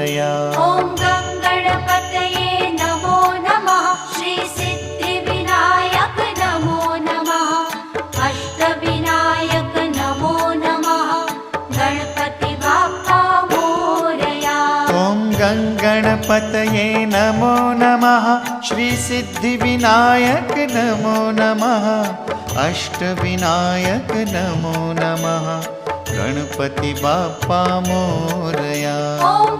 मोरया। ॐ गणपतये नमो नमः। श्री सिद्धिविनायक नमो नमः। अष्टविनायक नमो नमः। गणपति बाप्पा मोरया। ॐ गणपतये नमो नमः। श्री सिद्धिविनायक नमो नमः। अष्टविनायक नमो नमः। गणपति बाप्पा मोरया। ॐ